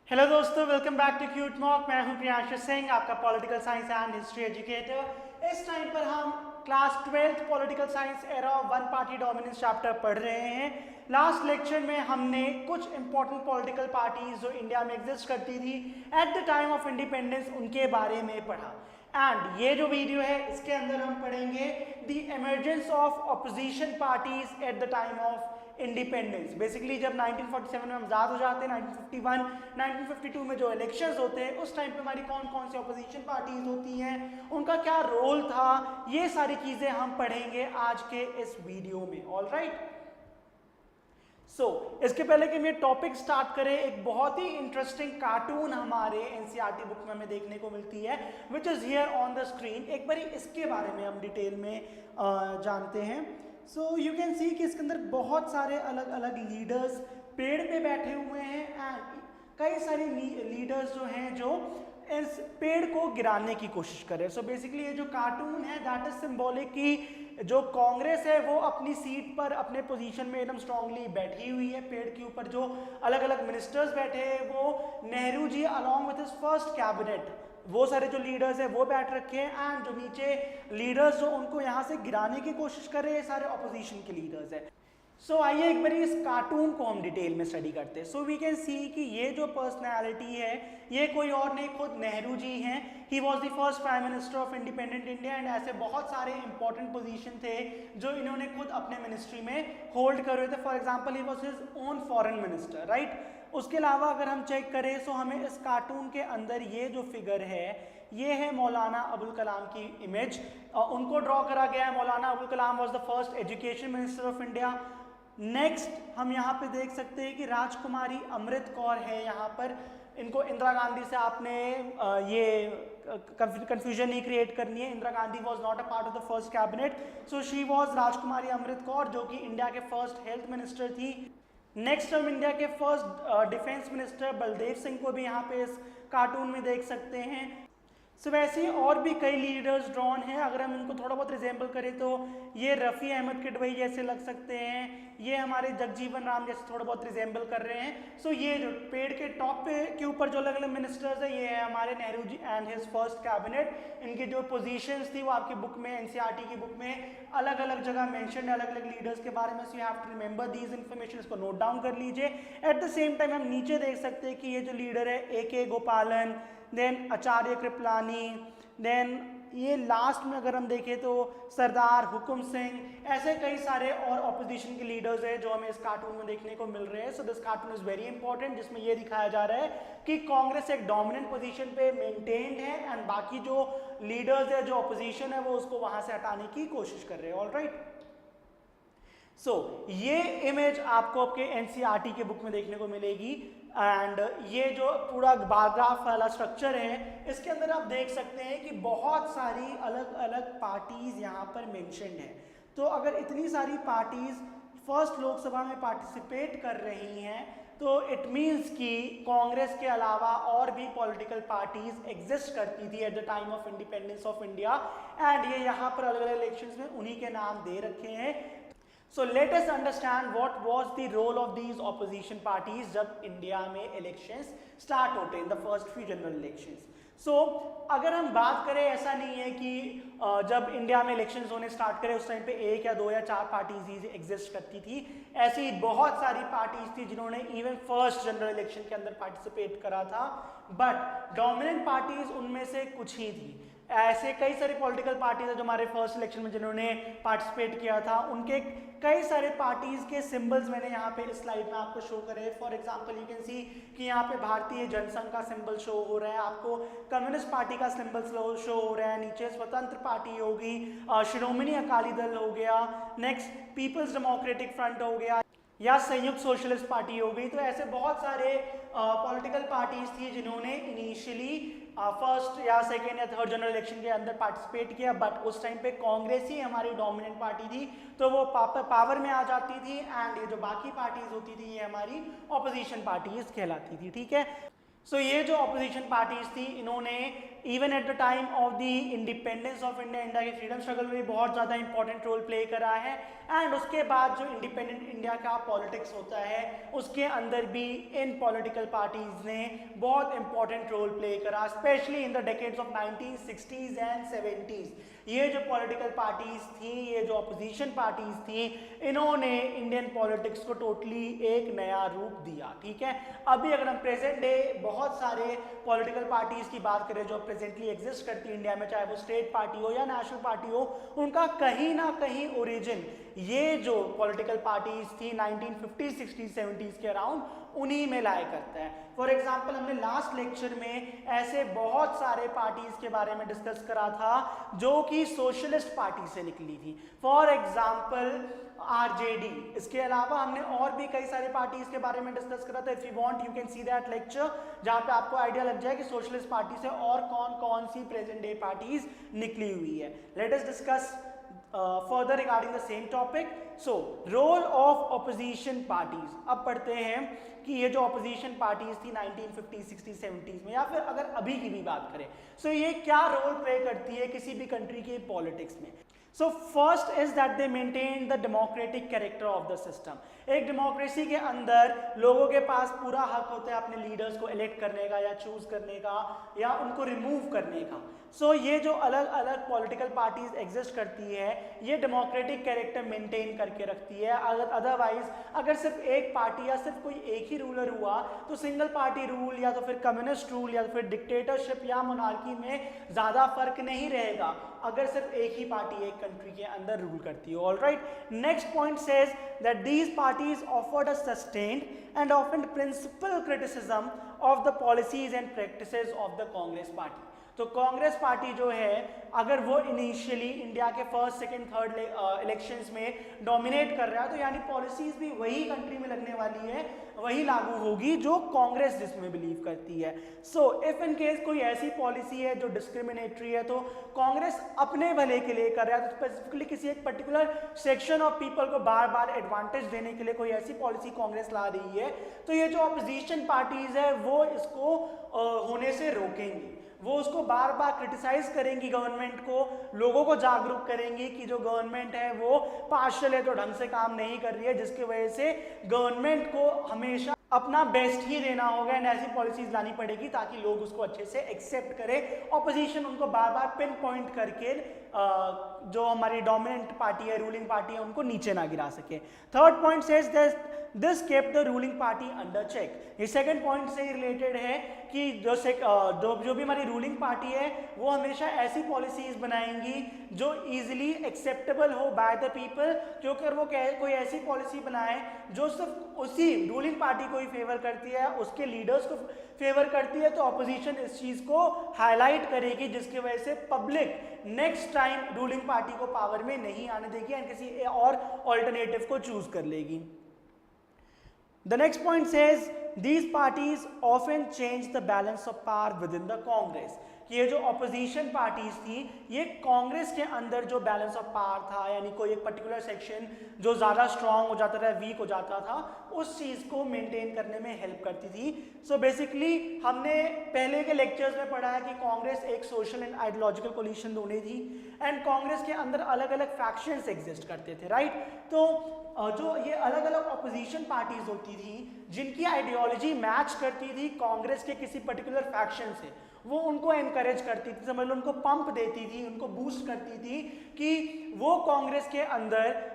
Hello दोस्तों, welcome back to cute mock. मैं हूं प्रियांशु सिंह, आपका political science and history educator. इस टाइम पर हम class 12th political science era of one party dominance chapter पढ़ रहे हैं। लास्ट लेक्चर में हमने कुछ इंपॉर्टेंट पॉलिटिकल पार्टीज जो इंडिया में एग्जिस्ट करती थी at the time of independence, उनके बारे में पढ़ा। एंड ये जो वीडियो है इसके अंदर हम पढ़ेंगे the emergence of opposition parties eight the time of independence. Basically जब 1947 में हम आजाद हो जाते हैं, 1951 1952 में जो इलेक्शंस होते हैं उस टाइम पे हमारी कौन कौन सी ऑपोजिशन पार्टीज होती हैं, उनका क्या रोल था, ये सारी चीजें हम पढ़ेंगे आज के इस वीडियो में। ऑल राइट, इसके पहले कि मैं टॉपिक स्टार्ट करें, एक बहुत ही इंटरेस्टिंग कार्टून हमारे एनसीईआरटी बुक में हमें देखने को मिलती है which is here on the screen. एक बार इसके बारे में हम डिटेल में जानते हैं। यू कैन सी कि इसके अंदर बहुत सारे अलग अलग लीडर्स पेड़ पे बैठे हुए हैं एंड कई सारे लीडर्स जो हैं जो इस पेड़ को गिराने की कोशिश कर रहे हैं। बेसिकली ये जो कार्टून है दैट इज सिंबॉलिक कि जो कांग्रेस है वो अपनी सीट पर अपने पोजीशन में एकदम स्ट्रांगली बैठी हुई है। पेड़ के ऊपर जो अलग अलग मिनिस्टर्स बैठे हैं वो Nehru ji along with his first cabinet, वो सारे जो लीडर्स हैं वो बैठ रखे हैं एंड जो नीचे लीडर्स जो उनको यहाँ से गिराने की कोशिश कर रहे हैं सारे ऑपोजिशन के लीडर्स हैं। आइए एक बार इस कार्टून को हम डिटेल में स्टडी करते हैं। वी कैन सी कि ये जो पर्सनैलिटी है ये कोई और नहीं, खुद नेहरू जी हैं। He was the first prime minister of independent India and ऐसे बहुत सारे इंपॉर्टेंट पोजीशन थे जो इन्होंने खुद अपने मिनिस्ट्री में होल्ड कर रहे थे। For example he was his own foreign minister, right. उसके अलावा अगर हम चेक करें हमें इस कार्टून के अंदर ये जो फिगर है ये है मौलाना अबुल कलाम की इमेज। उनको ड्रॉ करा गया है। Maulana Abul Kalam was the first education minister of India. Next हम यहाँ पे देख सकते हैं कि राजकुमारी अमृत कौर है यहाँ पर। इनको इंदिरा गांधी से आपने ये कंफ्यूजन नहीं क्रिएट करनी है। Indira Gandhi was not a part of the first cabinet, she was राजकुमारी अमृत कौर जो कि इंडिया के फर्स्ट हेल्थ मिनिस्टर थी। नेक्स्ट हम इंडिया के first defence minister Baldev Singh को भी यहाँ पे इस कार्टून में देख सकते हैं। वैसे ही और भी कई लीडर्स ड्रॉन हैं। अगर हम इनको थोड़ा बहुत रिजेंबल करें तो ये रफ़ी अहमद किडवई जैसे लग सकते हैं, ये हमारे जगजीवन राम जैसे थोड़ा बहुत रिजेंबल कर रहे हैं। ये जो पेड़ के टॉप पे के ऊपर जो अलग अलग मिनिस्टर्स हैं ये है हमारे Nehru ji and his first cabinet. इनकी जो पोजीशंस थी वो आपकी बुक में, एनसीईआरटी की बुक में अलग अलग जगह मेंशन है अलग अलग लीडर्स के बारे में। You have to remember these information, इसको नोट डाउन कर लीजिए। एट द सेम टाइम हम नीचे देख सकते हैं कि ये जो लीडर है AK गोपालन, देन आचार्य कृपलानी, देन ये लास्ट में अगर हम देखें तो सरदार हुकुम सिंह, ऐसे कई सारे और ऑपोजिशन के लीडर्स हैं जो हमें इस कार्टून में देखने को मिल रहे हैं। This cartoon is very important, जिसमें ये दिखाया जा रहा है कि कांग्रेस एक डोमिनेंट पोजीशन पे मेंटेन्ड है एंड बाकी जो लीडर्स है जो ऑपोजिशन है वो उसको वहां से हटाने की कोशिश कर रहे हैं। ऑल राइट, ये इमेज आपको आपके एनसीईआरटी के बुक में देखने को मिलेगी एंड ये जो पूरा बारग्राफ वाला स्ट्रक्चर है इसके अंदर आप देख सकते हैं कि बहुत सारी अलग अलग पार्टीज यहाँ पर मेंशन्ड है। तो अगर इतनी सारी पार्टीज फर्स्ट लोकसभा में पार्टिसिपेट कर रही हैं तो इट मीन्स कि कांग्रेस के अलावा और भी पॉलिटिकल पार्टीज एग्जिस्ट करती थी at the time of independence of India and ये यहाँ पर अलग अलग इलेक्शंस में उन्हीं के नाम दे रखे हैं। let us understand what was the role of these opposition parties जब इंडिया में इलेक्शंस स्टार्ट होते हैं, the first few general elections. अगर हम बात करें, ऐसा नहीं है कि जब इंडिया में इलेक्शंस होने स्टार्ट करें उस टाइम पे 1 या 2 या 4 पार्टीज ही एग्जिस्ट करती थी। ऐसी बहुत सारी पार्टीज थी जिन्होंने इवन फर्स्ट जनरल इलेक्शन के अंदर पार्टिसिपेट करा था, बट डोमिनेंट पार्टीज उनमें से कुछ ही थी। ऐसे कई सारे पॉलिटिकल पार्टीज है जो हमारे फर्स्ट इलेक्शन में जिन्होंने पार्टिसिपेट किया था, उनके कई सारे पार्टीज के सिंबल्स मैंने यहाँ पे इस स्लाइड में आपको शो करे। For example you can see कि यहाँ पे भारतीय जनसंघ का सिंबल शो हो रहा है, आपको कम्युनिस्ट पार्टी का सिंबल शो हो रहा है, नीचे स्वतंत्र पार्टी होगी, शिरोमणि अकाली दल हो गया, नेक्स्ट पीपल्स डेमोक्रेटिक फ्रंट हो गया या संयुक्त सोशलिस्ट पार्टी हो गई। तो ऐसे बहुत सारे पॉलिटिकल पार्टीज थी जिन्होंने इनिशियली फर्स्ट या सेकेंड या थर्ड जनरल इलेक्शन के अंदर पार्टिसिपेट किया, बट उस टाइम पे कांग्रेस ही हमारी डोमिनेंट पार्टी थी तो वो पावर में आ जाती थी एंड ये जो बाकी पार्टीज होती थी ये हमारी ऑपोजिशन पार्टीज कहलाती थी। ठीक है, सो ये जो ऑपोजिशन पार्टीज थी, इन्होंने even at the time of the independence of India, India के फ्रीडम स्ट्रगल में भी बहुत ज़्यादा इंपॉर्टेंट रोल प्ले करा है, एंड उसके बाद जो इंडिपेंडेंट इंडिया का पॉलिटिक्स होता है उसके अंदर भी इन पॉलिटिकल पार्टीज ने बहुत इंपॉर्टेंट रोल प्ले करा, specially in the decades of 1960s and 70s। ये जो पॉलिटिकल पार्टीज थी, ये जो ऑपोजिशन पार्टीज थी, इन्होंने इंडियन पॉलिटिक्स को टोटली एक नया रूप दिया। ठीक है, अभी अगर हम प्रेजेंट डे बहुत सारे पॉलिटिकल पार्टीज की बात करें जो प्रेजेंटली एग्जिस्ट करती है इंडिया में, चाहे वो स्टेट पार्टी हो या नेशनल पार्टी हो, उनका कहीं ना कहीं ओरिजिन ये जो पॉलिटिकल पार्टीज थी 1950s, 60s, 70s के अराउंड, उन्हीं में लाया करता है। फॉर एग्जाम्पल, हमने लास्ट लेक्चर में ऐसे बहुत सारे पार्टीज के बारे में डिस्कस करा था जो कि सोशलिस्ट पार्टी से निकली थी। फॉर एग्जाम्पल आरजेडी, इसके अलावा हमने और भी कई सारे पार्टीज के बारे में डिस्कस करा था। If you want you can see that lecture, जहां पे आपको आइडिया लग जाए कि सोशलिस्ट पार्टी से और कौन कौन सी प्रेजेंट डे पार्टीज निकली हुई है। Let us discuss further regarding the same topic. So role of opposition parties, अब पढ़ते हैं कि ये जो opposition parties थी 1950s, 60s, 70s में, या फिर अगर अभी की भी बात करें, so ये क्या रोल प्ले करती है किसी भी कंट्री के पॉलिटिक्स में। So first is that they maintain the democratic character of the system. एक डेमोक्रेसी के अंदर लोगों के पास पूरा हक होता है अपने लीडर्स को इलेक्ट करने का या चूज करने का या उनको रिमूव करने का। सो ये जो अलग अलग पॉलिटिकल पार्टीज एग्जिस्ट करती है, ये डेमोक्रेटिक कैरेक्टर मेंटेन करके रखती है। अदरवाइज अगर सिर्फ एक पार्टी या सिर्फ कोई एक ही रूलर हुआ तो सिंगल पार्टी रूल या तो फिर कम्युनिस्ट रूल या तो फिर डिक्टेटरशिप या मोनार्की में ज़्यादा फर्क नहीं रहेगा अगर सिर्फ एक ही पार्टी एक कंट्री के अंदर रूल करती है। Alright, next point says that these parties offered a sustained and often principled criticism of the policies and practices of the Congress party. तो कांग्रेस पार्टी जो है, अगर वो इनिशियली इंडिया के फर्स्ट, सेकंड, थर्ड इलेक्शंस में डोमिनेट कर रहा है, तो यानी पॉलिसीज भी वही कंट्री में लगने वाली है, वही लागू होगी जो कांग्रेस जिसमें बिलीव करती है। सो इफ इन केस कोई ऐसी पॉलिसी है जो डिस्क्रिमिनेटरी है, तो कांग्रेस अपने भले के लिए कर रहा है, तो स्पेसिफिकली किसी एक पर्टिकुलर सेक्शन ऑफ पीपल को बार बार एडवांटेज देने के लिए कोई ऐसी पॉलिसी कांग्रेस ला रही है, तो ये जो अपोजिशन पार्टीज है वो इसको होने से रोकेंगी, वो उसको बार बार क्रिटिसाइज करेंगी गवर्नमेंट को, लोगों को जागरूक करेंगी कि जो गवर्नमेंट है वो पार्शियल है, तो ढंग से काम नहीं कर रही है, जिसकी वजह से गवर्नमेंट को हमेशा अपना बेस्ट ही देना होगा एंड ऐसी पॉलिसीज लानी पड़ेगी ताकि लोग उसको अच्छे से एक्सेप्ट करें। ऑपोजिशन उनको बार बार पिन पॉइंट करके जो हमारी डोमिनेंट पार्टी है, रूलिंग पार्टी है, उनको नीचे ना गिरा सके। Third point says this kept the ruling party under check. ये सेकंड पॉइंट से रिलेटेड है कि जो भी हमारी रूलिंग पार्टी है वो हमेशा ऐसी पॉलिसीज बनाएंगी जो इजीली एक्सेप्टेबल हो बाय द पीपल, क्योंकि अगर वो कोई ऐसी पॉलिसी बनाए जो सिर्फ उसी रूलिंग पार्टी को ही फेवर करती है, उसके लीडर्स को फेवर करती है, तो ऑपोजिशन इस चीज को हाईलाइट करेगी, जिसकी वजह से public next time ruling party को पावर में नहीं आने देगी एंड किसी और ऑल्टरनेटिव को चूज कर लेगी। The next point says these parties often change the balance of power within the Congress. ये जो ऑपोजिशन पार्टीज थी, ये कांग्रेस के अंदर जो बैलेंस ऑफ पावर था, यानी कोई एक पर्टिकुलर सेक्शन जो ज़्यादा स्ट्रांग हो जाता था, वीक हो जाता था, उस चीज़ को मेंटेन करने में हेल्प करती थी। सो बेसिकली हमने पहले के लेक्चर्स में पढ़ा है कि कांग्रेस एक सोशल एंड आइडियोलॉजिकल कोलिशन दोनों थी एंड कांग्रेस के अंदर अलग अलग फैक्शंस एग्जिस्ट करते थे, राइट। तो जो ये अलग अलग ऑपोजिशन पार्टीज होती थी जिनकी आइडियोलॉजी मैच करती थी कांग्रेस के किसी पर्टिकुलर फैक्शन से, वो उनको एनकरेज करती थी, समझ लो उनको पंप देती थी, उनको बूस्ट करती थी कि वो कांग्रेस के अंदर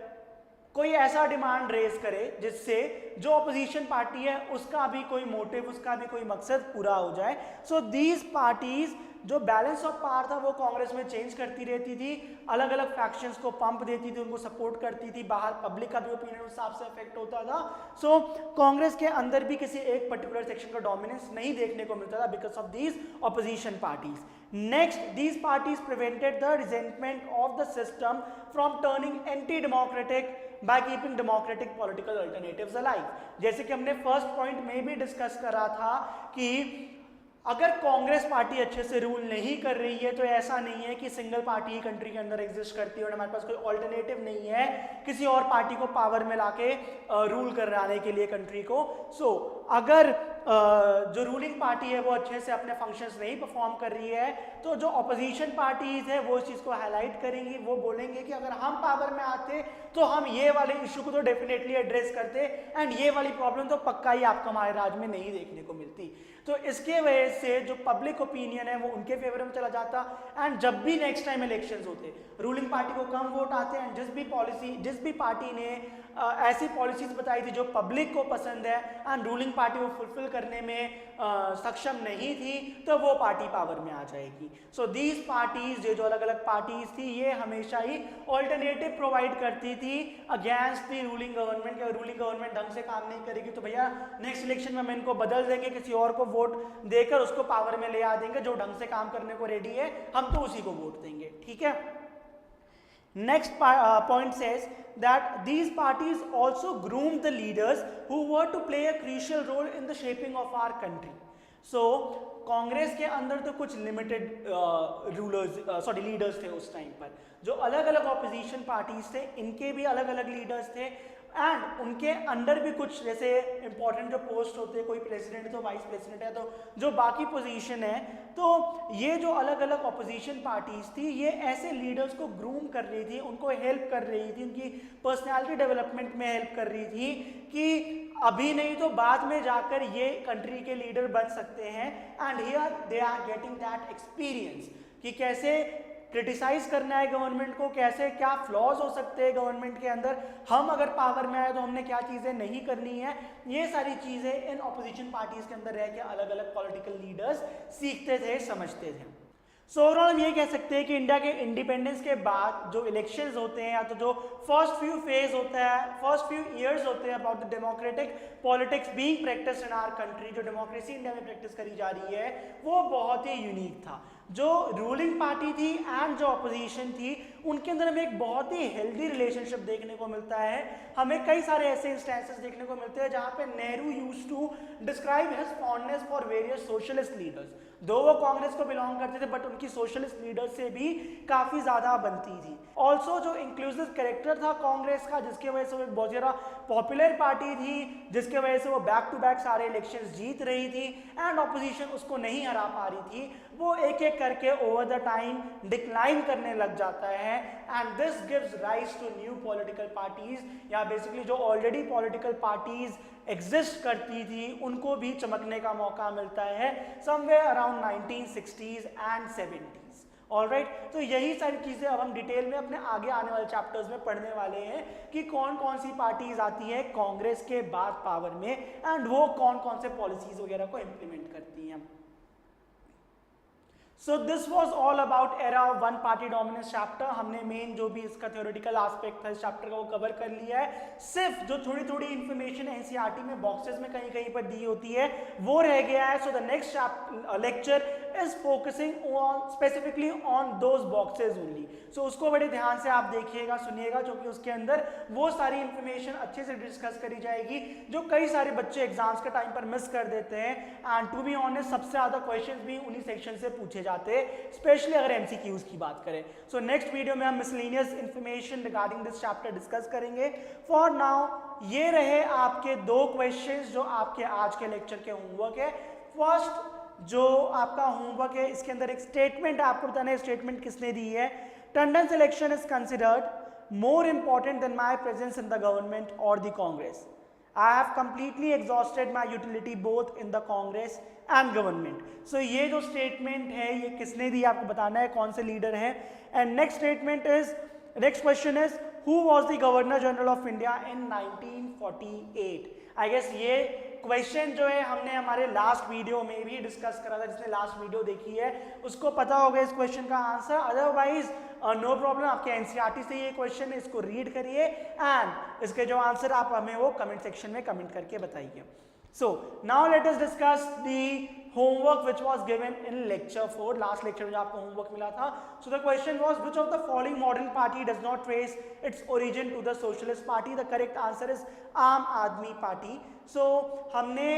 कोई ऐसा डिमांड रेज करे जिससे जो ऑपोजिशन पार्टी है उसका भी कोई मोटिव, उसका भी कोई मकसद पूरा हो जाए। सो दीज पार्टीज जो बैलेंस ऑफ पावर था वो कांग्रेस में चेंज करती रहती थी, अलग अलग फैक्शंस को पंप देती थी, उनको सपोर्ट करती थी, बाहर पब्लिक का भी ओपिनियन उस हिसाब से इफेक्ट होता था। सो कांग्रेस के अंदर भी किसी एक पर्टिकुलर सेक्शन का डोमिनेंस नहीं देखने को मिलता था because of these opposition parties. Next, these parties prevented the resentment of the system from turning anti democratic by keeping democratic political alternatives alive. जैसे कि हमने फर्स्ट पॉइंट में भी डिस्कस करा था कि अगर कांग्रेस पार्टी अच्छे से रूल नहीं कर रही है तो ऐसा नहीं है कि सिंगल पार्टी ही कंट्री के अंदर एग्जिस्ट करती है और हमारे पास कोई ऑल्टरनेटिव नहीं है किसी और पार्टी को पावर में लाके रूल कराने के लिए कंट्री को। सो अगर जो रूलिंग पार्टी है वो अच्छे से अपने फंक्शंस नहीं परफॉर्म कर रही है, तो जो ऑपोजिशन पार्टीज है वो इस चीज़ को हाईलाइट करेंगी, वो बोलेंगे कि अगर हम पावर में आते तो हम ये वाले इशू को तो डेफिनेटली एड्रेस करते, एंड ये वाली प्रॉब्लम तो पक्का ही आपको हमारे राज्य में नहीं देखने को मिलती। तो इसके वजह से जो पब्लिक ओपिनियन है वो उनके फेवर में चला जाता, एंड जब भी नेक्स्ट टाइम इलेक्शंस होते रूलिंग पार्टी को कम वोट आते हैं, जिस भी पार्टी ने ऐसी पॉलिसीज बताई थी जो पब्लिक को पसंद है एंड रूलिंग पार्टी को फुलफिल करने में सक्षम नहीं थी, तो वो पार्टी पावर में आ जाएगी। सो दीज पार्टीज, जो अलग अलग पार्टीज थी, ये हमेशा ही ऑल्टरनेटिव प्रोवाइड करती थी अगेंस्ट द रूलिंग गवर्नमेंट। कि रूलिंग गवर्नमेंट ढंग से काम नहीं करेगी तो भैया नेक्स्ट इलेक्शन में हम इनको बदल देंगे, किसी और को वोट देकर उसको पावर में ले आ देंगे, जो ढंग से काम करने को रेडी है हम तो उसी को वोट देंगे। ठीक है। Next point says that these parties also groomed the leaders who were to play a crucial role in the shaping of our country. So Congress के अंदर तो कुछ लिमिटेड लीडर्स थे उस टाइम पर, जो अलग अलग ऑपोजिशन पार्टीज थे इनके भी अलग अलग लीडर्स थे, एंड उनके अंडर भी कुछ जैसे इंपॉर्टेंट जो पोस्ट होते हैं, कोई प्रेसिडेंट है तो वाइस प्रेसिडेंट है, तो जो बाकी पोजीशन है, तो ये जो अलग अलग ऑपोजिशन पार्टीज थी ये ऐसे लीडर्स को ग्रूम कर रही थी, उनको हेल्प कर रही थी, उनकी पर्सनालिटी डेवलपमेंट में हेल्प कर रही थी कि अभी नहीं तो बाद में जाकर ये कंट्री के लीडर बन सकते हैं, and here they are getting that experience कि कैसे क्रिटिसाइज करना है गवर्नमेंट को, कैसे क्या फ्लॉज हो सकते हैं गवर्नमेंट के अंदर, हम अगर पावर में आए तो हमने क्या चीज़ें नहीं करनी है, ये सारी चीज़ें इन ऑपोजिशन पार्टीज के अंदर रह के अलग अलग पॉलिटिकल लीडर्स सीखते थे, समझते थे। सो ओवरऑल हम ये कह सकते हैं कि इंडिया के इंडिपेंडेंस के बाद जो इलेक्शंस होते हैं या तो जो फर्स्ट फ्यू फेज होता है, फर्स्ट फ्यू ईयर्स होते हैं about the democratic politics being practised in our country, जो डेमोक्रेसी इंडिया में प्रैक्टिस करी जा रही है वो बहुत ही यूनिक था। जो रूलिंग पार्टी थी एंड जो अपोजिशन थी उनके अंदर हमें एक बहुत ही हेल्दी रिलेशनशिप देखने को मिलता है। हमें कई सारे ऐसे इंस्टेंसेस देखने को मिलते हैं जहां पे Nehru used to describe his fondness for various socialist leaders, though वो कांग्रेस को बिलोंग करते थे बट उनकी सोशलिस्ट लीडर्स से भी काफी ज्यादा बनती थी। ऑल्सो जो इंक्लूसिव कैरेक्टर था कांग्रेस का, जिसके वजह से वो एक बहुत ज्यादा पॉपुलर पार्टी थी, जिसके वजह से वो बैक टू बैक सारे इलेक्शंस जीत रही थी एंड ऑपोजिशन उसको नहीं हरा पा रही थी, वो एक एक करके ओवर द टाइम डिक्लाइन करने लग जाता है, and this gives rise to new political parties, या बेसिकली जो ऑलरेडी पॉलिटिकल पार्टीज एग्जिस्ट करती थी उनको भी चमकने का मौका मिलता है somewhere around 1960s and 70s। Alright, तो यही सारी चीजें अब हम डिटेल में अपने आगे आने वाले चैप्टर्स में पढ़ने वाले हैं कि कौन कौन सी पार्टीज आती है कांग्रेस के बाद पावर में, एंड वो कौन कौन से पॉलिसीज वगैरह को इंप्लीमेंट करती हैं। So this was all about era of one party dominance chapter. हमने मेन जो भी इसका थ्योरेटिकल एस्पेक्ट था इस चैप्टर का वो कवर कर लिया है। सिर्फ जो थोड़ी थोड़ी इन्फॉर्मेशन एनसीईआरटी में बॉक्सेस में कहीं कहीं पर दी होती है वो रह गया है। So the next lecture is focusing on specifically on those boxes only. So उसको बड़े ध्यान से आप देखिएगा, सुनिएगा, क्योंकि उसके अंदर वो सारी इंफॉर्मेशन अच्छे से डिस्कस करी जाएगी जो कई सारे बच्चे एग्जाम्स के टाइम पर मिस कर देते हैं। एंड टू बी ऑनेस्ट सबसे ज्यादा क्वेश्चंस भी उन्हीं सेक्शन से पूछे जाते, स्पेशली अगर एमसीक्यूज की बात करें। सो नेक्स्ट वीडियो में हम miscellaneous information regarding this chapter discuss करेंगे। फॉर नाउ ये रहे आपके दो क्वेश्चंस जो आपके आज के लेक्चर के होमवर्क है। फर्स्ट जो आपका होमवर्क है इसके अंदर एक स्टेटमेंट आपको बताना है, स्टेटमेंट किसने दी है। Tandon election is considered more important than my presence in the government और the Congress. I have completely exhausted my utility both in the Congress and government. So ये जो statement है ये किसने दी आपको बताना है, कौन से लीडर है। And next question is who was the Governor General of India in 1948? I guess ये क्वेश्चन जो है हमने हमारे लास्ट वीडियो में भी डिस्कस करा था। जिसने लास्ट वीडियो देखी है उसको पता होगा इस क्वेश्चन का आंसर, अदरवाइज नो प्रॉब्लम, आपके एनसीईआरटी से ये क्वेश्चन है, इसको रीड करिए एंड इसके जो आंसर आप हमें वो कमेंट सेक्शन में कमेंट करके बताइए। So now let us discuss the homework which was given in lecture 4, last lecture में जो आपको होमवर्क मिला था। so the question was which of the following modern party does not trace its origin to the socialist party? the correct answer is आम आदमी party. so हमने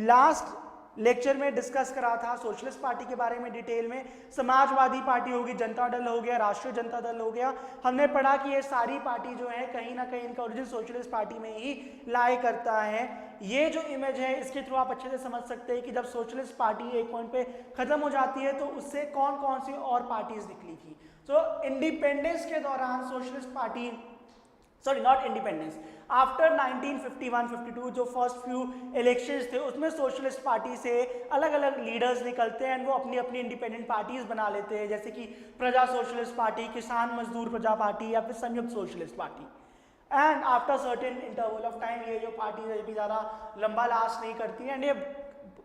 last lecture में discuss करा था सोशलिस्ट पार्टी के बारे में डिटेल में। समाजवादी पार्टी होगी, जनता दल हो गया, राष्ट्रीय जनता दल हो गया। हमने पढ़ा कि ये सारी पार्टी जो है कहीं ना कहीं इनका ओरिजिन सोशलिस्ट पार्टी में ही लाई करता है। ये जो इमेज है इसके थ्रू आप अच्छे से समझ सकते हैं कि जब सोशलिस्ट पार्टी एक पॉइंट पे खत्म हो जाती है तो उससे कौन कौन सी और पार्टीज निकली थी। तो इंडिपेंडेंस के दौरान socialist party, sorry not independence, after 1951-52 जो फर्स्ट फ्यू इलेक्शंस थे उसमें सोशलिस्ट पार्टी से अलग अलग लीडर्स निकलते हैं एंड वो अपनी अपनी इंडिपेंडेंट पार्टीज बना लेते हैं, जैसे कि प्रजा सोशलिस्ट पार्टी, किसान मजदूर प्रजा पार्टी या फिर संयुक्त socialist party. And after certain interval of time ये जो पार्टी है भी ज़्यादा लंबा लास्ट नहीं करती है एंड ये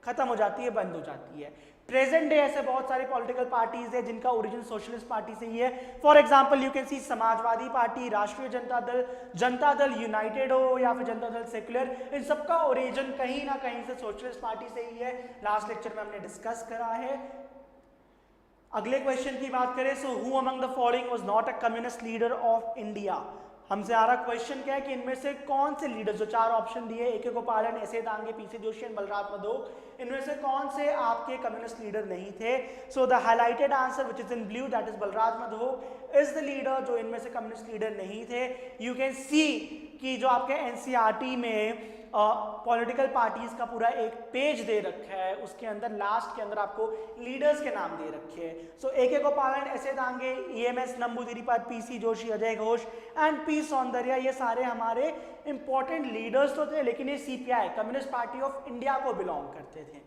खत्म हो जाती है, बंद हो जाती है। प्रेजेंट डे ऐसे बहुत सारे पॉलिटिकल पार्टीज है जिनका ओरिजिन सोशलिस्ट पार्टी से ही है। For example you can see Samajwadi party, राष्ट्रीय जनता दल यूनाइटेड हो या फिर जनता दल सेक्युलर, इन सबका ओरिजिन कहीं ना कहीं से सोशलिस्ट पार्टी से ही है। लास्ट लेक्चर में हमने डिस्कस करा है। अगले क्वेश्चन की बात करें, so who among the following was not a communist leader of India. हमसे आ रहा क्वेश्चन क्या है कि इनमें से कौन से लीडर, जो चार ऑप्शन दिए, A K Gopalan, S A Dange, P C Joshi, Balraj Madhok, इनमें से कौन से आपके कम्युनिस्ट लीडर नहीं थे। So the highlighted answer which is in blue that is Balraj Madhok is the leader जो इनमें से कम्युनिस्ट लीडर नहीं थे। यू कैन सी कि जो आपके एनसीईआरटी में पॉलिटिकल पार्टीज का पूरा एक पेज दे रखा है, उसके अंदर लास्ट के अंदर आपको लीडर्स के नाम दे रखे हैं। सो ए K Gopalan, S A Dange, EMS नंबूदिरीपाद, PC Joshi, Ajay Ghosh and P Soundarya, ये सारे हमारे इंपॉर्टेंट लीडर्स तो थे, लेकिन ये CPI communist party of India को बिलोंग करते थे।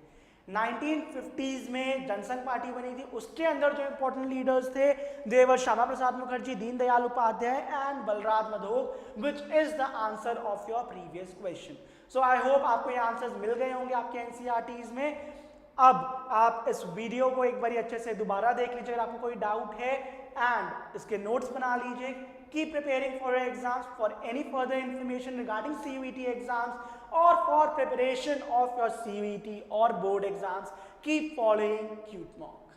1950s में जनसंघ पार्टी बनी थी, उसके अंदर जो इंपॉर्टेंट लीडर्स थे they were Shyama Prasad Mukherjee, Deendayal Upadhyay and Balraj Madhok, which is the answer of your previous question. So I hope आपको ये आंसर्स मिल गए होंगे आपके एनसीईआरटीज में। अब आप इस वीडियो को एक बार अच्छे से दोबारा देख लीजिए अगर आपको कोई डाउट है एंड इसके नोट्स बना लीजिए। Keep preparing for exams, for any further information regarding CUET exams or for preparation of your CUET or board exams, keep following CUTMOC.